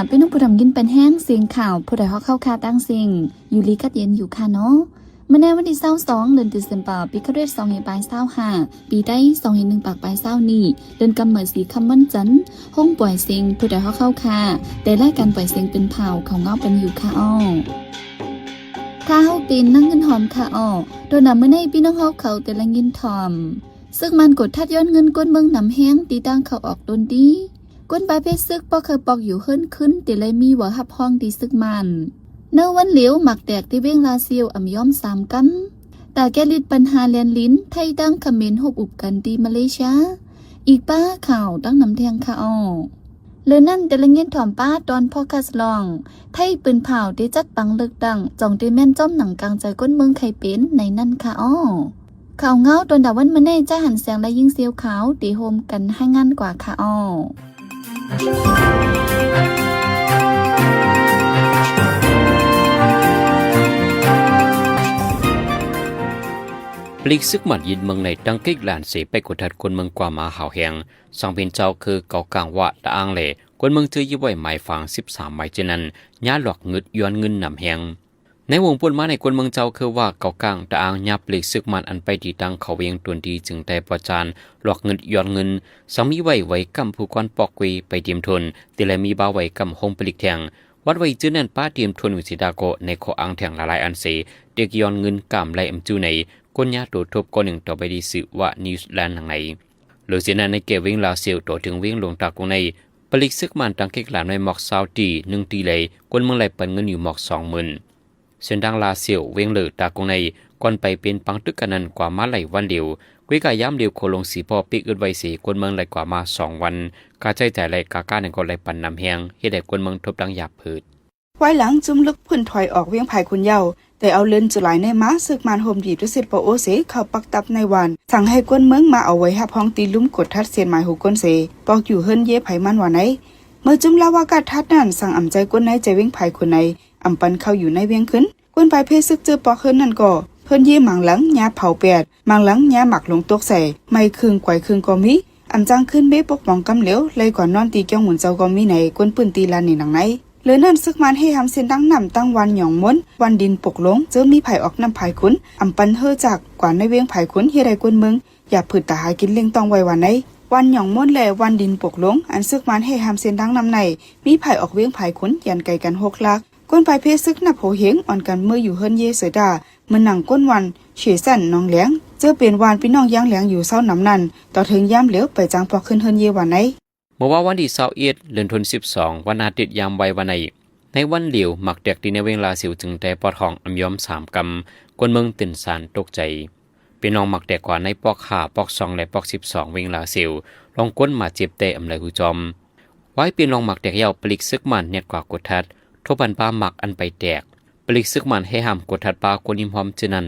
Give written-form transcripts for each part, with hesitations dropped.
เป็นนุ่งผู้ดำกินเป็นแห้งเสียงข่าวผู้ใดเขาเข้าคาตั้งสิ่งอยู่ลีกัดเย็นอยู่ค่ะเนาะเมื่อในวันที่22เดือนตุลาคมปีคริสต์ศักราช2525ปีได้201ปากปลาย20นี้เดือนกำเนิดสีคำวันจันทร์ห้องปล่อยเสียงผู้ใดเขาเข้าคาแต่รายการปล่อยเสียงเป็นเผาของเงาเป็นอยู่ค่ะอ้อถ้าเฮาเป็นนั่งเงินหอมค่ะอ้อโดยนำเมื่อในพี่น้องเฮาเขาแต่ละเงินทอมซึ่งมันกดทัดย้อนเงินก้นเมืองนำแห้งตีตั้งเขาออกโดนดีก้นปลายเพชรซึกปอกเคยปอกอยู่ขึ้นติเลยมีหัวหับห้องตีซึกมันเนื้อวันเหลียวหมักแตกที่เว้งลาเซียวอ่ำย้อม3กันแต่แกลิดปัญหาเลียนลิ้นไทยดังคอมเมนต์หุบอุบกันตีมาเลเซียอีกป้าข่าวตั้งนำแทงค่ะอ้อเลือนั่นแต่ละเงี้ยถ่อมป้าตอนพ่อคัสลองไทยปืนเผาได้จัดปังเลิกดังจ่องได้แม่นจ้อมหนังกลางใจก้นเมืองไข่เป็นในนั่นค่ะอ้อข่าวเงาตอนดาวันมาแน่จ้าหันแสงและยิงเซียวขาวตีโฮมกันให้งานกว่าค่ะอ้อปลีกซึกหมัดยินเมืองในดังกิกหลานเสไปกดทัดคนเมืองกว่ามาหาวแหงสังเป็นเจ้าคือเกากลางวะตะอ่างเหล่คนเมืองเจอยี่ไว้หมายฝัง13หมายเจนั้นย่าหลอกเงึดย้อนเงินนำแหงในวงปนมาในคนเมืองเจ้าคือว่าเกากลางตะอ่างยาปลีกซึกมันอันไปดีดังเขาเวียงตวนดีจึงได้ประจานหลอกเงินย้อนเงินสังมีไว้กำผู้กวนปอกวีไปเตรียมทนแต่และมีบ่าวไว้กำหงปลีกแทงวัดไว้จื้อนั่นป้าเตรียมทนวิสิดาโกในข้ออ้างแทงละลายอันเสเด็กย้อนเงินกำไรอำจูในก้นยาตัวทบก้อนหนึ่งต่อไปดีสื่อว่านิวซีแลนด์ทางไหนหรือเสียนั้นในเกวิ่งลาเซียวต่อถึงวิ่งลงตากงในผลิตซึกมันตั้งเก็กหลานในหมอกซาวตี1ตีเลยก้นเมืองไหลเปิดเงินอยู่หมอก20,000เส้นดังลาเซียวเวงเหลือตากงในก่อนไปเป็นปังตึกกันนั้นกว่ามาไหลวันเดียวกุ้ยกาย้ำเดียวโคลงสีพอปีกอึดไว้สีก้นเมืองไหลกว่ามา2วันกาใจจ่ายไหลกาก้าในก่อนไหลปั่นนำแหงเฮ็ดให้ก้นเมืองทบดังหยาบผืดไว้หลังจุ่มลึกพื้นถอยออกเวียงไผ่คุณเยาแต่เอาเลินจุลายในม้าซึกมันโฮมดีด้วยเสร็จปอโอเสเข้าปักตับในวันสั่งให้ก้นเมืองมาเอาไว้หับห้องตีลุ่มกดทัดเสียนหมายหูก้นเสปอกอยู่เฮิรนเย่ไผ่มันว่าไหนเมื่อจุ่มลาวากาทัดนั่นสั่งอ่ำใจก้นในใจเวียงไผ่คนในอ่ำปันเข้าอยู่ในเวียงขึ้นก้นไผ่เพซึกเจอปอกเฮิรนนั่นก็เพิ่นเย่หมังหลังยาเผาแปดหมังหลังยาหมักลงตกใส่ไม่ครึ่งกวยครึ่งก็มีอ่ำจังขึ้นเบ้ปกป้องกำเหลวเลยก่อนนอนตีเกี้ยวหมุนเจ้าก็มีในก้นปืนตีลานนี่หนังไหนเลยนั่นซึกมันให้ทำเส้นดังนำตั้งวันหย่องม้นวันดินปกลงเจอมีไผ่ออกน้ำไผ่ขุนอ่ำปันเฮอจากกว่าในเวียงไผ่ขุนเฮียใดกวนเมืองอย่าผืดตาหากินเลี้ยงต้องไว้วันไหนวันหย่องม้นแลวันดินปกลงอันซึกมันให้ทำเส้นดังนำในมีไผ่ออกเวียงไผ่ขุนยันไกลกัน6 ลักก้นไผ่เพซึกนับโหเฮงอ่อนกันเมื่ออยู่เฮิรนเยเสดาเมื่อหนังก้นวันเฉยสั่นน้องแหลงเจอเป็นวานพี่น้องย่างแหลงอยู่เศร้าน้ำนันต่อถึงย่ำเหลวไปจังพอขึ้นเฮิรนเยวันไหนเมื่อวันที่21เดือนธันวาคม12วันอาทิตย์ยามไววันไหนในวันเหลียวหมักแดกดีในเวงลาเสียวจึงแต่ปอดห้องอำย้อม3 กำคนเมืองตื่นสารตกใจเป็นน้องหมักแดกกว่าในปอก5ปอก2และปอก12เวงลาเสียวลองก้นมาเจ็บแต่อำไหลหูจอมไว้เป็นน้องหมักแดกยาวปลิกซึกมันเน็ดกว่ากดทัดทบันปลาหมักอันไปแตกปลิกซึกมันให้ห้ามกดทัดปลากวนยิมพร้อมเจนั้น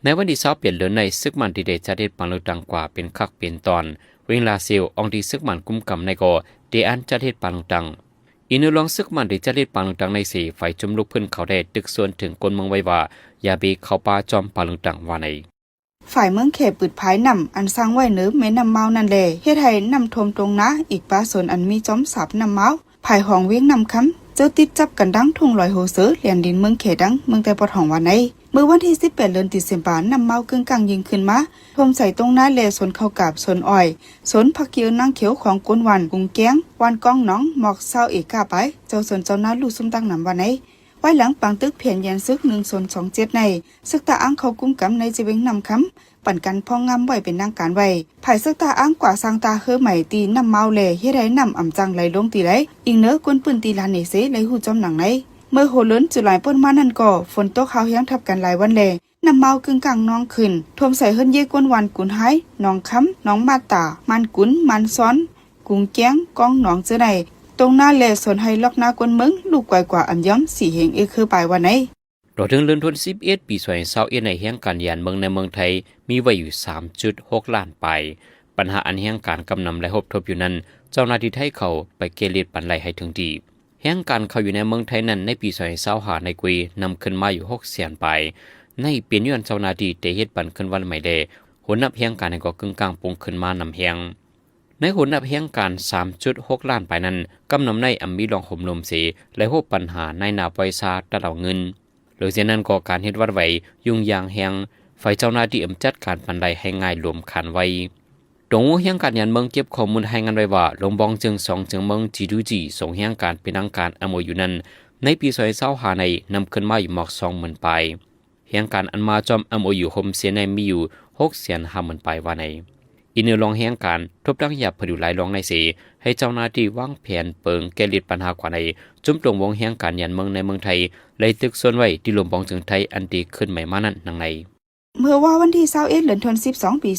ในวันที่20เปลี่ยนเดือนในซึกมันที่ได้จัดเฮ็ดปังเลือดังกว่าเป็นคักเป็นตอนเวงลาเสียวอองที่ซึกมันกุมกำในก็ได้อันจัดเฮ็ดปังดังอินลองซึกมันได้จัดเฮ็ดปางดังในสีไฟจุ่มลุกเพิ่นเขาได้ตึกส่วนถึงคนเมืองไว้ว่าอย่าไปเข้าป่าจอมปางดังว่าในฝ่ายเมืองเขปืดภายนำอันสร้างไว้เนื้อแม่น้ำเมานั่นแลเฮ็ดให้นำทมตรงนะอีกป้าสนอันมีจอมสับน้ำเมาภายห้องเวียงนำคำเจอติดจับกันดังทุ่งลอยโหเสือเลียนดินเมืองเขดังเมืองแต่ปอดห้องวันในเมื่อวันที่18เดือนตุลาคมนำเมากึ่งกลางยิงขึ้นมาทมใส่ตรงหน้าแลสนเข้ากับสนอ้อยสนผักเขียวนั่งเขียวของก้นวันกุ้งแก้งวันก้องน้องหมอกเศร้าเอกกาไปเจ้าสนเจ้าหน้าลูกซุ่มตั้งนำวันในไว้หลังปังตึกเพียนยันซึก1-27ในซึกตาอ้างเขากุ้มกำในจีเวงนำคำปั่นกันพองงามไว้เป็นนางการไว้ภายซึกตาอ้างกว่าสร้างตาเฮือใหม่ตีนำเมาแลเฮ็ดให้นำอ่ำจังไหลลงตีไหลอิงเนื้อก้นปืนตีลานเนเสไหลหูจอมหนังในเมื่อโหล้นจุลายป้นมานั่นก็ฝนตกเขาเฮียงทับกันหลายวันแลนำเมากึ่งกลางน้องขึ้นท่วมใส่เฮิรนเย่กวนวันกุนหายน้องค้ำน้องมาตามันกุนมันซ้อนกุ้งแก้งก้องน้องเจอไหนตรงหน้าแลสนให้ล็อกหน้ากวนเมืองลูกกว่าอันย้อมสีเหงคือปลายวันไหนรอถึงเดือนธันวาคม11ปี2021ในแห่งการยานเมืองในเมืองไทยมีไว้อยู่ 3.6 ล้านไปปัญหาอันแห่งการกำนำและหบทบอยู่นั้นเจ้าหน้าที่ไทยเขาไปเกลียดปันไหลให้ถึงดีแห่งการเข้าอยู่ในเมืองไทยนั้นในปี2025ในกุยนำขึ้นมาอยู่600,000ไปในปีนี้เจ้าหน้าที่ได้เฮ็ดปันขึ้นวันใหม่แลหัวหน้าแห่งการก็กึ่งกลางปงขึ้นมานำแห่ง ใน ในหัวหน้าเพียงการ 3.6 ล้านไปนั้นกำนำในอัมมีลองห่มลมสีและพบปัญหาในนาปอยซาตะเหล่าเงินหรือเช่นนั้นก็การเฮ็ดวัดไว้ยุ่งยางแหงฝ่ายเจ้าหน้าที่จัดการปันใดให้ง่ายรวมขันไว้ตรงเฮียงการยันเมืองเก็บข้อมูลให้งานไว้ว่าลงบองจึง2จึงเมืองจีดูจีส่งเฮียงการเป็นทางการอโมอยู่นั้นในปี2025ในนำขึ้นมาอยู่หมอก 20,000 ปลายเฮียงการอันมาจอมอโมอยู่โฮมเสียในมีอยู่ 650,000 ปลายว่าในอินเนอร์ลองเฮียงการทบดังหยับผดุหลายลองในสีให้เจ้าหน้าที่วางแผนเปิงแก้ลิดปัญหากว่าในจุ่มตรงวงเฮียงการยันเมืองในเมืองไทยเลยตึกส่วนไว้ที่ลมบองจึงไทยอันดีขึ้นใหม่มานั้นนังในเมื่อว่าวันที่21เดือนธันวาคมปี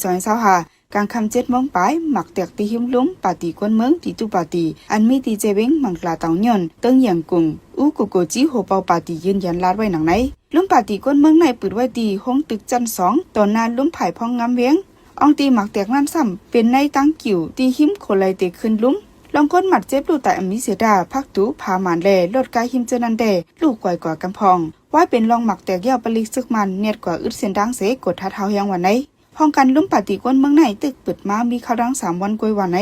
2025กลางค่ำ7 โมงปลายหมักแตกตีหิมลุ้มปาตีกวนเมืองตีตุปาตีอันมีตีเจเวงมังกลาเตาหย่อนเติ้งหยังกุงอูกุโกจีโฮเปาปาตียืนยันลาดไว้หนังในลุ้มปาตีกวนเมืองในปืดไว้ตีห้องตึกจัน2ตอนนั้นลุ้มไผ่พองงามเวียงอองตีหมักแตกนั่นซ้ำเป็นในตั้งกิ่วตีหิมโคไลเตขึ้นลุ้มลองก้นหมัดเจ็บลูแต่อมิเสดาพักตูพาหมานแลลดกายหิมเจนันเดลูกก่อยกว่ากำพองว่าเป็นลองหมักแตกเย่าปลิกซึกมันเนียดกว่าอึดเสียนดังเสกดท้าเท้ายังวันไหนพ้องกันลุ้มปาตีกวนเมืองไหนตึกเปิดมามีข้าวดัง3 วันกวยวันไหน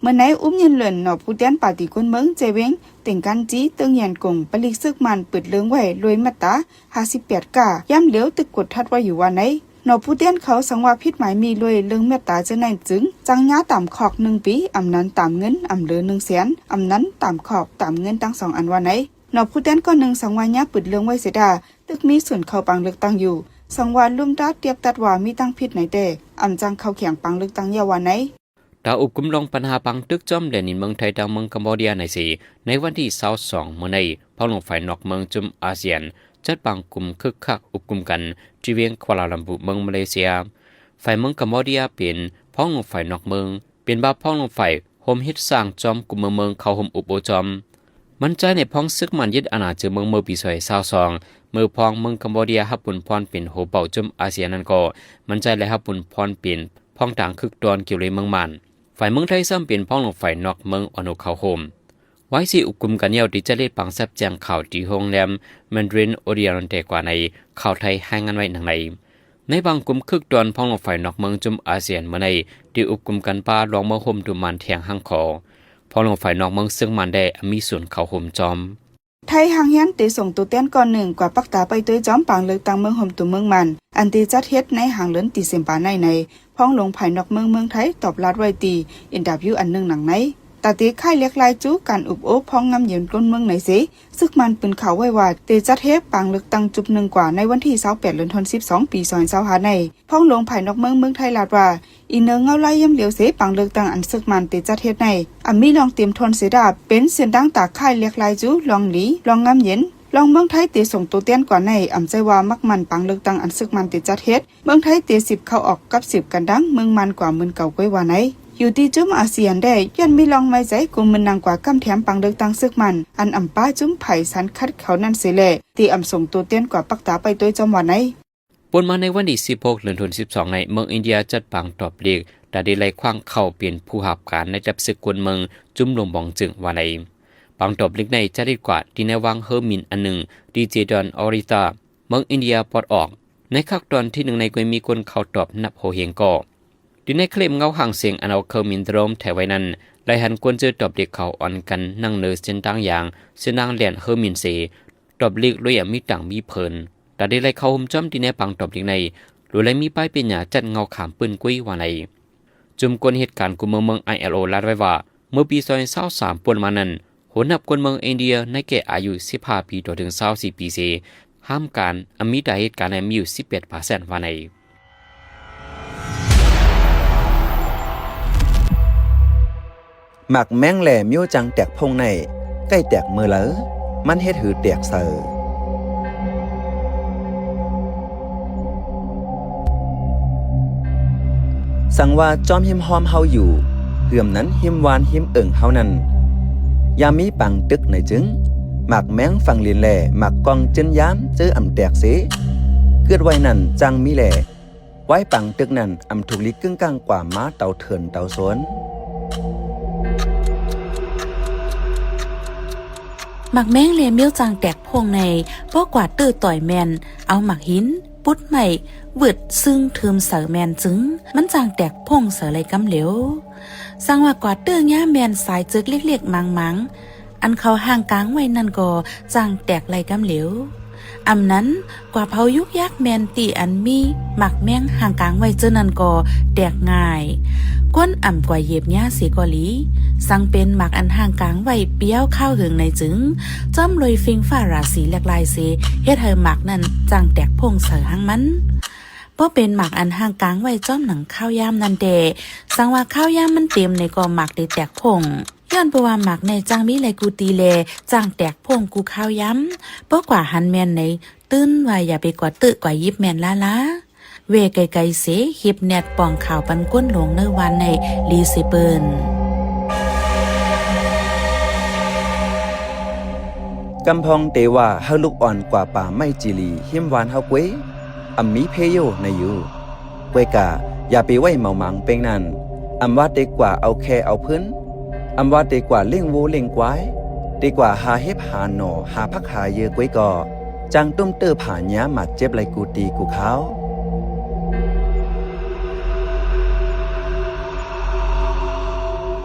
เมื่อไหนอุ้มยืนเหลินหนอผู้เตียนปาตีกวนเมืองเจเวงเต่งกันจีเติงยันกงปลิกซึกมันเปิดเลืองไว้รวยมัตตา58 กาย่ำเหลียวตึกกดทัดไว้อยู่วันไหนนอผู้เตียนเขาสังว่าพิษหมายมีรวยเลืองเมตตาจะไหนจึงจังย้าต่ำขอก1 ปีอำนั้นต่ำเงินอำเหลือ100,000อำนั้นต่ำขอกต่ำเงินตั้ง2 อันวันไหนนอผู้เตียนก็1สังว่าย้าเปิดเลืองไว้เสดาตึกมีส่วนเข้าปังเลือกตั้งอยู่สังวาลุ่มดัดเตียบตัดว่ามีตั้งพิษไหนแต่อำจังเข้าแข่งปังเลือกตั้งยาวันไหนดาวอุบกุมลงปัญหาปังตึกจอมแดนนินเมืองไทยดังเมืองกัมพูชาในสีในวันที่22เมื่อในพอลงฝ่ายนอกเมืองจุมอาเซียนจัดปังกลุ่มคึกคักอุบกุมกันที่เวียงควาลาลัมปุเมืองมาเลเซียฝ่ายเมืองกัมพูชาเป็นพ้องลงฝ่ายนอกเมืองเป็นบ้าพ้องลงฝ่ายโฮมฮิตสร้างจอมกลุ่มเมืองเข้าโฮมอุบโอจอมมันใจในพ้องซึกมันยึดอาณาจักรเมืองเมื่อปี2022เมื่อพ้องเมืองกัมพูชาฮับปุนพรเป็นโฮเป่าจุมอาเซียนนั้นก็มันใจและฮับปุนพรเป็นพ้องต่างคึกดอนเกี่ยวเลยเมืองมันฝ่ายเมืองไทยซ้ำเป็นพ้องลงฝ่ายนอกเมืองอนุเข้าโฮมไว้สิอุกุมกันเยาวดิจะเล่ปังแซบแจงข่าวที่โรงแรมแมนดรินโอเดียรันเตกว่าในข่าวไทยให้งานไว้หนังในบางกลุ่มคึกดอนพ้องลงฝ่ายนอกเมืองจุมอาเซียนเมื่อในที่อุกุมกันป้าลองเมืองโฮมดูมันเทียงห้างคอพ้องลงฝ่ายนอกเมืองซึ่งมันได้มีส่วนเข้าโฮมจอมไทยหางเฮียนเตส่งตัวเต้นก่อนหนึ่งกว่าปักตาไปตัวจอมปังเลือกตั้งเมืองโฮมตัวเมืองมันอันตีจัดเฮ็ดในหางเลินตีเซมปาในพ้องลงภายนอกเมืองไทยตอบลาดไว้ตีอินดับยูอันหนึ่งหนังในตาตีค่ายเล็กลายจู้การอุบโอ้พ้องงำเย็นก้นเมืองไหนสิซึกมันปืนข่าวไว้ว่าเตจัดเฮ็ดปังเลือกตั้งจุบหนึ่งกว่าในวันที่28เดือนธันวาคมปี2025ในพ้องลงภายนอกเมืองไทยลาดว่าอีเนือเงาไล่ย่ำเหลียวเสปังเลือกตั้งอันซึกมันเตจัดเฮ็ดในมีลองเตรียมทนเสดาเป็นเสียนดังตาค่ายเล็กลายจู้ลองหลีลองงำเย็นลองเมืองไทยเตส่งตัวเตี้ยนกว่าในใจว่ามักมันปังเลือกตั้งอันซึกมันเตจัดเฮ็ดเมืองไทยเต10เข้าออกกับ10กันดังเมืองมันกว่าหมื่นเก่าก้อยว่าไหนอยู่ที่จุ่มอาเซียนได้ยันมีลองไม่ใจกุมมันนางกว่ากำแถมปังเลือกตั้งซึกมันอันป้าจุ่มไผ่สันคัดเขานั่นเสแลตีส่งตัวเตี้ยนกว่าปักตาไปตัวจอมวันไหนปนมาในวันที่16เดือนธันวาคมในเมืองอินเดียจัดปังตอบเรียกแต่ได้ไล่คว้างเข้าเปลี่ยนผู้หับการในจับศึกกวนเมืองจุ่มลงบองจึงว่าในปังตอบเล็กในจะได้กว่าที่ในวังเฮอร์มินอันหนึ่งดีเจดอนออริตาเมืองอินเดียปลดออกในคักตอนที่1ในก็มีคนเข้าตอบนับโฮเฮงก่อดีในเคลมเงาห่างเสียงอันเอาเฮอร์มินโดรมแถวไว้นั้นไล่หันกวนเจอตอบเด็กเขาอ่อนกันนั่งเนอเส้นต่างอย่างเส้นนางแหลนเฮอร์มินเซตอบเล็กด้วยมีต่างมีเพลินแต่ได้ไล่เข้าหุ่มจ้อมดีในปังตอบเล็กในหรือไล่มีป้ายเป็นหยาจัดเงาขามปืนกุ้ยว่าในจุ่มกวนเหตุการณ์กุมเมือง ILO ลาดไว้ว่าเมื่อปี2023ปนมานั้นหัวหน้าคนเมืองอินเดียในแก่อายุ15 ปีถึง24 ปีเซห้ามการมีแต่เหตุการณ์มีอยู่ 18% ว่าในหมักแมงแหล่มิ้วจังแตกพงในใกล้แตกมือเหลอมันเฮ็ดหือแตกเสอสั่งว่าจอมหิมหอมเฮาอยู่เหือมนั้นหิมหวานหิมเอิ่งเฮานั้นยามีปังตึกในจึงหมักแมงฟังเลียนแหล่หมักกองจึนย้ำเจอแตกเสเกิดไว้นั่นจังมีแหล่ไว้ปังตึกนั้นถูกลิกึ่งกลางกว่าม้าเต่าเถินเต่าสวนหมักแมงเลเมียวจางแตกพงในป้อกว่าตื้อต่อยแมนเอาหมักหินปุดใหม่วึดซึ่งเทิมเสือแมนจึงมันจางแตกพงเสือไรกำเหลว สร้างว่ากว่าเตื้อย่าแมนสายจึกเล็กๆมังๆอันเขาห่างกลางไว้นั่นก็จางแตกไหลกำเหลวอำนั้นกว่าเผายุกยักแมนตีอันมีหมักแมงห่างกลางไว้เจอนั่นก็แตกง่ายก้นอ่ำกว่าเย็บหญ้าเสียกอหลีสังเป็นหมักอันห่างกลางไว้เปี้ยวข้าวหึงในจึงจ้อมลอยฟิงฟ้าราศีแหลกลายเสเฮ็ดให้หมักนั่นจางแตกพงเสือหังมันบ่เป็นหมักอันห่างกลางไว้จ้อมหนังข้าวยามนั่นเดสังว่าข้าวยามมันเต็มในก็หมักได้แตกพงย้อนเพราะว่าหมักในจางมีไหลกูตีเลจางแตกพงกูข้าวย้ำเพราะกว่าหันแมนในตื้นว่าอย่าไปกว่าตึกว่ายิบแมนละเวไกลๆเสหิบแนดป่องข่าวปันก้นหลงเนวันในลีซิเบิร์นกำพองเตว่าเฮาลูกอ่อนกว่าป่าไม้จีลีหิมหวานเฮาเกวยอำมีเพโยในอยู่เกวยกะอย่าไปไว้เมาหมังเป็งนั่นอำว่าเด็กกว่าเอาแค่เอาพื้นอำว่าเด็กกว่าเล่งโวเล่งกวายดีกว่าหาเฮ็บหาหนอหาพักหาเยอะเกวยก่อจังตุ้มเตอผ่าหญ้าหมัดเจ็บไหลกูตีกูขาว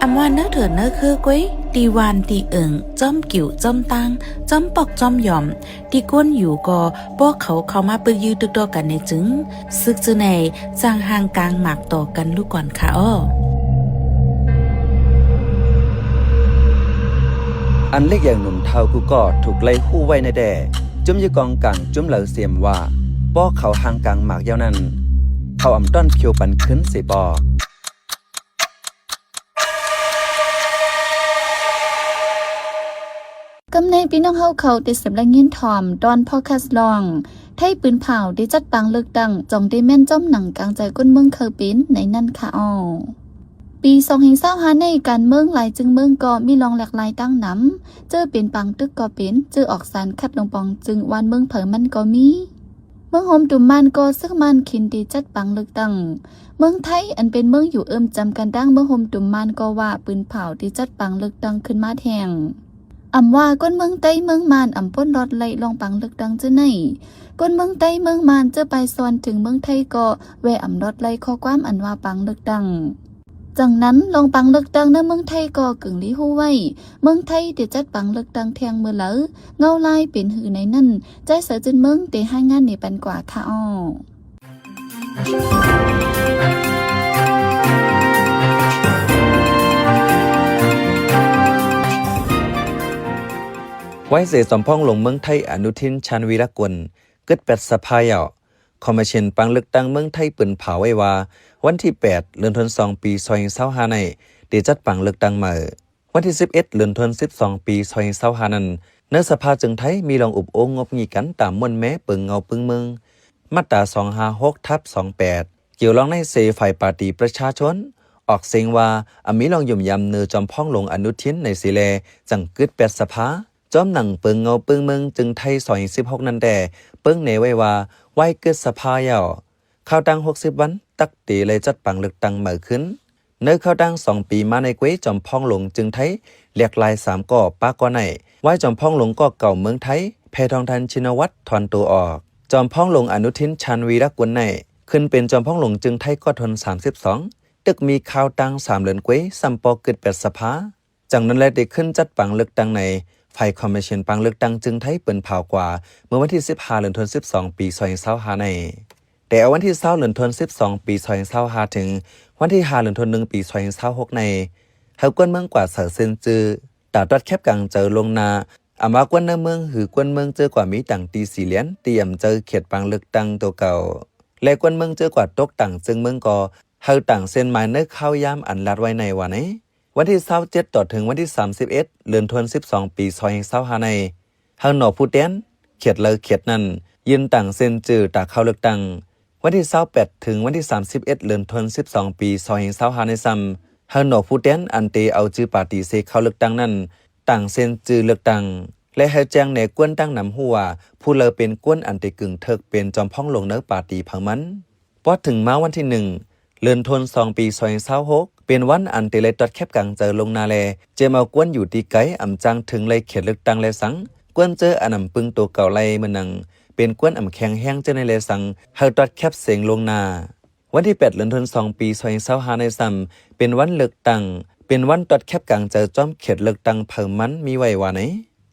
อำว่าเนื้อเถิดเนื้อคือก้อยตีวานตีเอิงจ้อมกิ่วจ้อมตังจ้อมปอกจ้อมหย่อมตีก้นอยู่ก็พวกเขามาปึกยืดตึกต่อกันในจึงซึกจือในจางห่างกลางหมากต่อกันลูกก่อนค่ะอ้ออันเล็กอย่างหนุ่มเทากูก็ถูกไล่คู่ไว้ในแด่จุ้มยกองกังจุ้มเหลาเสียมว่าป้อเขาห่างกลางหมากยาวนั้นเขาอ่ำต้อนเคียวปันขึ้นเสปอกำในพี่น้องเฮาเขาได้สำลักยินถ่อมตอนพอดแคสต์ลองไทยปืนเผาได้จัดปังเลือกตั้งจองได้แม่นจ้อมหนังกลางใจก้นเมืองเคยเป็นในนั่นค่ะอ้อปี2025ในการเมืองหลายจึงเมืองก็มีรองหลากหลายตั้งน้ำเจอเป็นปังตึกก็เป็นเจอออกสารคัดลงปองจึงวันเมืองเผยมันก็มีเมืองโฮมตุ่มมันก็ซึ่งมันคินดีจัดปังเลือกตั้งเมืองไทยอันเป็นเมืองอยู่จำกันดั้งเมืองโฮมตุ่มมันก็ว่าปืนเผาที่จัดปังเลือกตั้งขึ้นมาแทงอำว่าก้นเมืองใต้เมืองมานอำป้นรอดไล่ลองปังเลือกตั้งเจ้าไหนก้นเมืองใต้เมืองมานเจอไปซอนถึงเมืองไทยก็แวอำรอดไล่ข้อความอันว่าปังเลือกตั้งจังนั้นลองปังเลือกตั้งในเมืองไทยก็กึ่งลี้ฮู้ไว้เมืองไทยเดี๋ยวจัดปังเลือกตั้งแทงมือเหลอเงาลายเป็นหือในนั่นใจเสือจนเมืองเตะให้งานในปันกว่าค่ะอ้อไว้เสสมพ้องลงเมืองไทยอนุทินชาญวีรกุลเกิด8สภาเหยาคอมมิชชั่นปังเลือกตั้งเมืองไทยปืนเผาไว้ว่าวันที่8เดือนธันวาคมปี2025ในได้จัดปังเลือกตั้งมาวันที่11เดือนธันวาคมปี2025นั้นในสภาจึงไทยมีรองอุปโองงบงีกันตามมวลแม้ปึงเงาปึงเมืองมาตรา256/28เกี่ยวรองในเสฝ่ายปาร์ตี้ประชาชนออกเสียงว่ามีรองยุ่มยำเนือจอมพ้องลงอนุทินในสีแลจังกึด8สภาจอมหนังเปิงเงาเปิงเมืองจึงไทย2016นั่นแต่เปิงเนไว้ว่าไว้เกิดสภาเหยาข่าวดัง60วันตักตีเลยจัดปังเลือกตั้งมาขึ้นเนื้อข่าวดัง2ปีมาในเกวยจอมพ้องหลงจึงไทยเรียกลาย3ก่อป้าก่อในไว้จอมพ้องหลงก็เก่าเมืองไทยแพทองทันชินวัตรถอนตัวออกจอมพ้องหลงอนุทินชาญวีรกุลในขึ้นเป็นจอมพ้องหลงจึงไทยก็ทน32ตึกมีข่าวดัง3เดือนเกวยซัมปอเกิด8สภาจังนั้นแลได้ขึ้นจัดปังเลือกตั้งในฝ่ายคอมมิชชั่นปังเลือกตั้งจึงไทยเปิ่นเผากว่าเมื่อวันที่15เดือนธันวาคมปี2025ในแต่เอาวันที่20เดือนธันวาคมปี2025ถึงวันที่5เดือนธันวาคมปี2026ในเฮากวนเมืองกว่าเสือเซนจือตาตัดแคบกลางเจอลงนาอามากวนในเมืองหือกวนเมืองเจอกว่ามีต่างตี4เหรียญเตรียมเจอเขตปังเลือกตั้งตัวเก่าและกวนเมืองเจอกว่าตกต่างจึงเมืองก็เฮาต่างเส้นหมายเนื้อข้าวยามอันลัดไว้ในวันนี้วันที่27ต่อถึงวันที่31เดือนธันวาคมปี2025ในเฮาหนอผู้เต้นเขตเลยเขตนั้นยืนต่างเส้นจือตาเข้าเลือกตั้งวันที่28ถึงวันที่31เดือนธันวาคมปี2025ในซ้ำเฮาหนอผู้เต้นอันเตเอาจือปาร์ตี้เซเข้าเลือกตั้งนั้นต่างเส้นจือเลือกตั้งและเฮาแจ้งในกวนตั้งนำหัวผู้เลอเป็นกวนอันเตกึ่งเถิกเป็นจอมพ้องลงเนื้อปาร์ตี้พังมันพอถึงมาวันที่1เดือนธันวาคมปี2026เป็นวันอันเตเลยตัดแคบกลางเจอลงนาแลเจมากวนอยู่ที่ไกลอำจังถึงเลยเขตเลือกตั้งและสังกวนเจออันนำปึงตัวเก่าไล่มันนังเป็นกวนอำแข็งแห้งเจอในเลสังเฮาตัดแคบเสียงลงนา วันที่8เดือนธันวาคมปี2025ในซ้ำเป็นวันเลือกตั้งเป็นวันตัดแคบกลางเจอจอมเขตเลือกตั้งเพิ่มมันมีไว้ว่าไหน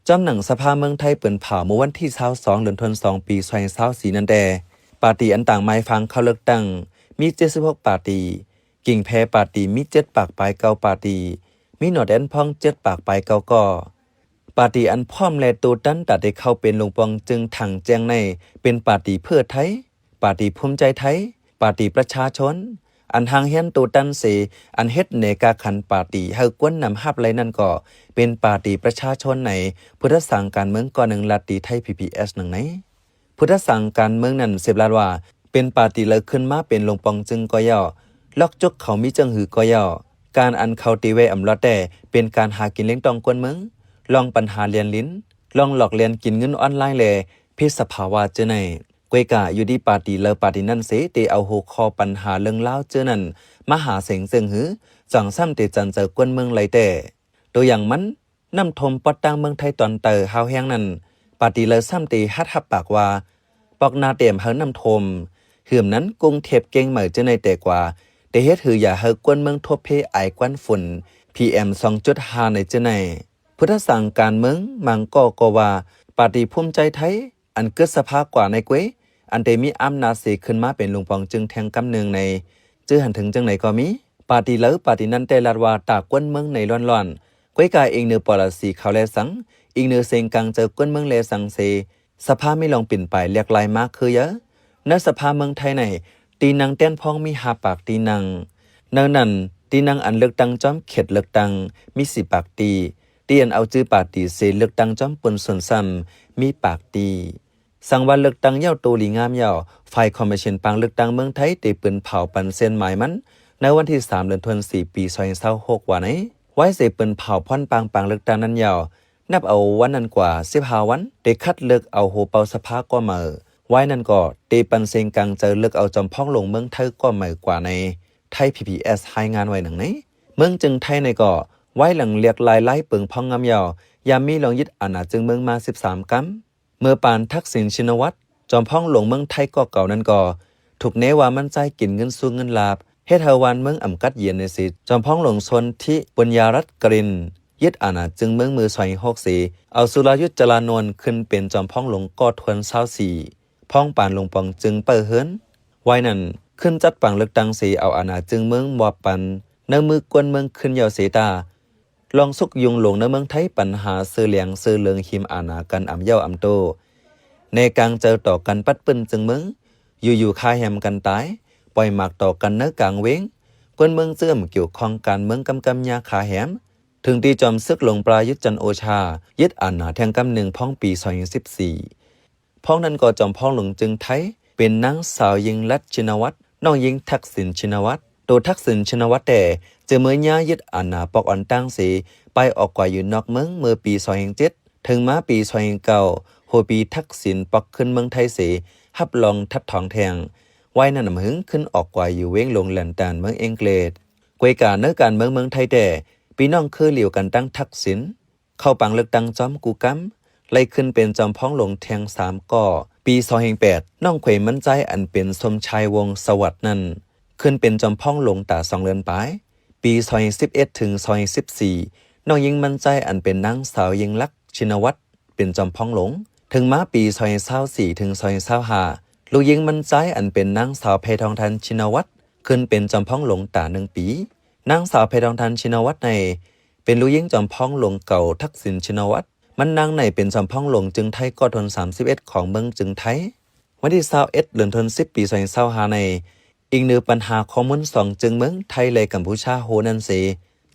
จอมหนังสภาเมืองไทยเปิ่นเผาเมื่อวันที่22เดือนธันวาคมปี2024นั่นแดปาร์ตี้อันต่างหมายฟังเข้าเลือกตั้งมี76ปาร์ตี้กิ่งแพปาร์ตี้มี7ปากปลาย9ปาร์ตี้มีหนอดแอนพ่อง7ปากปลาย9ก่อปาร์ตี้อันพร้อมและตัวตันตัดได้เข้าเป็นลงปองจึงถังแจ้งในเป็นปาร์ตี้เพื่อไทยปาร์ตี้ภูมิใจไทยปาร์ตี้ประชาชนอันทางเฮียนตัวตันเสอันเฮ็ดเนกาขันปาร์ตี้เฮากวนนำฮับไรนั่นก็เป็นปาร์ตี้ประชาชนในพุทธสังการเมืองก่อหนึ่งลัทธิไทย PPS หนึ่งไหนพุทธสังการเมืองนั้นเสพลาดว่าเป็นปาร์ตี้เลิกขึ้นมาเป็นลงปองจึงก็ย่อลอกจกเขามีจังหือก็ย่อการอันเขาตีเวอำลอดแต่เป็นการหากินเลี้ยงตองกวนเมืองลองปัญหาเรียนลิ้นลองหลอกเรียนกินเงินออนไลน์เลยพิสภาวะเจอในกวยกะอยู่ดีปาร์ตี้เลอปาร์ตี้นั่นเสเตเอาหัวคอปัญหาเรื่องเล่าเจอนั่นมหาเสงเซิงหือจังซ้ำเตจันเจอกวนเมืองไรแต่ตัวอย่างมันน้ำทมปอดตังเมืองไทยตอนเตอฮาวแห้งนั่นปาร์ตี้เลอซ้ำเตฮัดฮับปากว่าปอกนาเตียมเฮาน้ำทมเหื่อมนั้นกรุงเทพเก่งเหมือเจอในแต่กว่าแต่เฮ็ดหืออย่าเฮากวนเมืองทบเพไอควันฝุ่น PM 2.5 ในเจอในพุทธสังการเมืองมังก็ว่าปาร์ตี้ภูมิใจไทยอันเกิดสภาพกว่าในกวยอันเดมีอำนาจเสกขึ้นมาเป็นลุงปองจึงแทงกำเนืองในจื้อหันถึงจังไหนก็มีปาร์ตี้เลอปาร์ตี้นั้นแต่ลาดว่าตากวนเมืองในร้อนๆกวยกายเองเนือปลสีเขาแลสังอีกเนือเซงกังเจอกวนเมืองแลสังเซสภาไม่ลองปิ่นไปเรียกลายมากคือเยอะในสภาเมืองไทยในตีนังเต้นพองมี5ปากตีนังเนื่องนั้นตีนังอันเลือกตั้งจอมเขตเลือกตั้งมี10ปากตีเตียนเอาจื้อปาร์ตี้เซเลือกตั้งจอมปนส่วนซ้ำมีปากตีสังวันเลือกตั้งเย้าโตลีงามเย้าฝ่ายคอมมิชชั่นปังเลือกตั้งเมืองไทยได้ปืนเผาปันเส้นหมายมันในวันที่3เดือนธันวาคมปี2026ว่าไหนไว้เสปืนเผาพ่อนปังเลือกตั้งนั้นเย้านับเอาวันนั้นกว่า15วันได้คัดเลือกเอาโหเปาสภาก็มาไว้นั้นก็เตปันเซงกังเจอเลือกเอาจอมพ่องลงเมืองไทยก็มากว่าในไทย PPS ให้งานไว้หนังไหนเมืองจึงไทยในก็ไว้หลังเรียกลายเปิงพ่องงามเย้ายามมีลองยึดอาณาจึงเมืองมา13กัมเมื่อปานทักษิณชินวัตรจอมพ่องหลวงเมืองไทยก็เก่านั้นก็ถูกเนว่ามันใจกินเงินสู้เงินลาบเฮ็ดเฮาวันเมืองอำกัดเย็นในสิจอมพ่องหลวงชนที่ปุญญารัตน์กรินยึดอาณาจึงเมืองมือ264เอาสุรยุทธจรานนท์ขึ้นเป็นจอมพ่องหลวงก็ทวน24พ่องปานหลวงปองจึงเปิดเฮิรนไว้นั้นขึ้นจัดปังเลือกตั้งสีเอาอาณาจึงเมืองบ่ปันเนื้อมือกวนเมืองขึ้นยาวเสตาลองสุกยุงหลงในเมืองไทยปัญหาเสือเหลียงเสือเลืองหิมอาณากันอำเย้าอำโตในกลางเจอต่อกันปัดปืนจึงเมืองอยู่คาแหมกันตายปล่อยหมากต่อกันเนื้อกลางเว้งกวนเมืองเสื่อมเกี่ยวข้องการเมืองกำยาคาแหมถึงที่จอมซึกหลงปลายุทธจันโอชายึดอาณาแทงกำหนึ่งพ้องปี2014พ้องนั้นก็จอมพ้องหลงจึงไทยเป็นนางสาวยิงรัตน์ชินวัตรน้องยิงทักษิณชินวัตรตัวทักษิณชินวัตรแต่เจอเมื่อย่ายึดอาณาปอกอ่อนตั้งสีไปออกกว่าอยู่นอกเมืองเมื่อปี2007ถึงมาปี2009โหปีทักษิณปอกขึ้นเมืองไทยสีฮับลองทัดทองแทงไว้นั่นนำหึงขึ้นออกกว่าอยู่เว้งลงแหลนตานเมืองอังกฤษกวยกาเนื้อการเมืองไทยแต่ปีน้องคือเหลียวกันตั้งทักษิณเข้าปังเลือกตั้งจอมกูกัมไล่ขึ้นเป็นจอมพ้องหลงแทง3ก่อปี2008น้องเขวมั่นใจอันเป็นสมชายวงศ์สวัสดิ์นั่นขึ้นเป็นจอมพ้องหลงตา2เดือนปลายปี2011ถึง2014น้องยิงมั่นใจอันเป็นนางสาวยิงลักษณ์ชินวัตรเป็นจอมพ้องหลงถึงมาปี2024ถึง2025ลูกยิงมั่นใจอันเป็นนางสาวเพทองทันชินวัตรขึ้นเป็นจอมพ้องหลงตา1ปีนางสาวเพทองทันชินวัตรในเป็นลูกยิงจอมพ้องหลงเก่าทักษิณชินวัตรมันนางในเป็นจอมพ้องหลงจึงไทยก็ทน31ของเมืองจึงไทยวันที่21เดือนธันวาคมปี2025ในอีกหนึ่งปัญหาข้อมูล2จึงเมืองไทยเลยกัมพูชาโหนันเส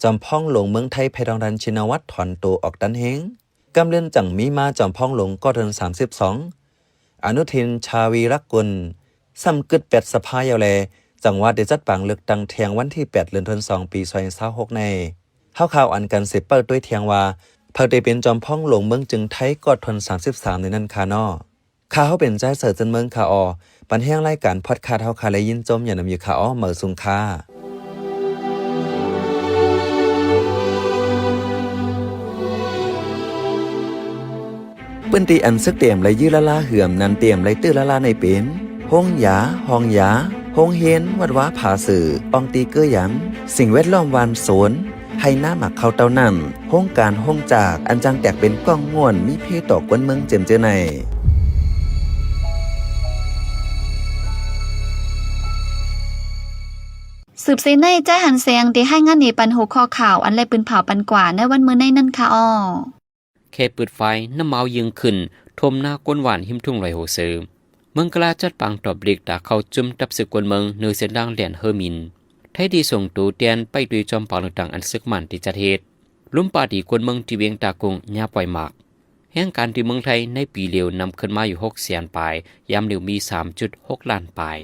จอมพ้องหลงเมืองไทยเพทองทันชินวัตรถอนตัวออกดันเฮงกำเลื่อนจังมีมาจอมพ้องหลงก็ทน32อนุทินชาวีรักกุลซ้ำกึด8สภายาวแลจังหวัดได้จัดปังเลือกตั้งแทงวันที่8เดือนธันวาคมปี2026ในข่าวอันกันเสเปิดด้วยเทียงว่าเพิ่นได้เป็นจอมพ้องหลงเมืองจึงไทยก็ทน33ในนั้นค่ะน้อข่าวเป็นใจเสิร์ชจนเมืองค่ะออปันแห้งรายการพอดคาสต์เฮาค่ะและยินจมอย่านำอยู่ค่ะอ้อเหมอสุงค่ะเปิ้นตีอันซึกเตรียมและยื้อละลาเหื่อมนันเตรียมและตื้อละลาในเป็นห้องยา โรงเรียนวัดว้าผาสื่ออองตีเกอร์หยำสิ่งแวดล้อมวานสวนให้หน้าหมักเขาเต้านั่นโรงการโรงจากอันจังแตกเป็นก้องง่วนมีเพต่อกวนเมืองเจิมเจอในสืบเสในใจหันเสียงที่ให้งานในปันหัวข้อข่าวอันไรปืนเผาปันกว่าในวันมื้อในนั่นค่ะอ้อแค่เปิดไฟน้ำเมายิงขึ้นทมหน้าก้นหวานหิมทุ่งลอยโหเสือเมืองกลาจัดปังตอบเด็กตาเข้าจุ่มตับสึกกวนเมืองเนือเส้นดังเหรียญเฮอร์มินไทยดีส่งตูเตียนไปดูจอมปางต่างๆอันซึกมันที่จัดเหตุลุ่มป่าดีกวนเมืองที่เวียงตากงยาปล่อยหมากแห่งการที่เมืองไทยในปีเลียวนำขึ้นมาอยู่6 แสนปลายยามเหลียวมี 3.6 ล้านปลาย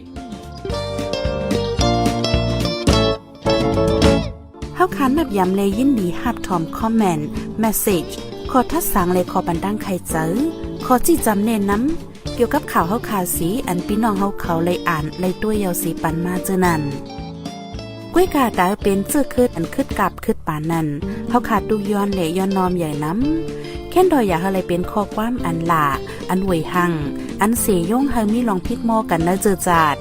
เฮาคันนับยำเลยยินดีฮับทอมคอมเมนต์เมสเซจขอทัดสังเลยขอบันดังใครเจอขอจี้จำเน้นน้ำเกี่ยวกับข่าวเฮาคาสีอันพี่น้องเฮาเขาเลยอ่านเลยตัวยาวสีปันมาเจอนั่นก้วยกาดาเป็นเสื้อคืดอันคืดกับคืดปานนั่นเฮาขาดดูย้อนเหลย้อนนอมใหญ่น้ำแค่นดอยอยากอะไรเป็นข้อความอันหล่าอันหวยหังอันเสียย่งเฮามีลองพิดมอกันนะเจอจาด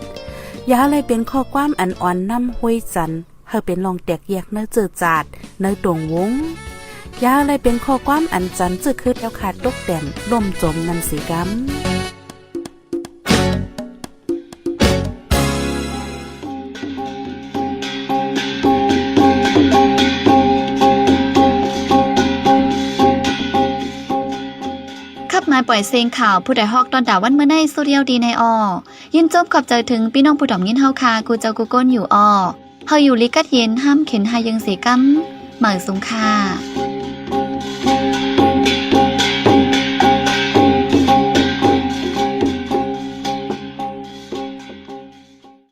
อยากอะไรเป็นข้อความอันอ่อนน้ำห้วยจันเฮาเป็นลองแตกแยกเนื้อเจอจาดเนื้อตรงวงยาอะไรเป็นข้อความอันจันจื้อคืดแล้วขาดตกแต่นล่มจมนันสีกำมาปล่อยเสียงข่าวผู้ใดฮอกตอนด่าวันเมื่อในโซเดียลดีในยินจบขอบใจถึงพี่น้องผู้ดอมยินเฮาคากูเจ้ากูก้นอยู่เฮาอยู่ลิกัดเย็นห้ามเข็นหายังเสกัมเหมือสุงค่า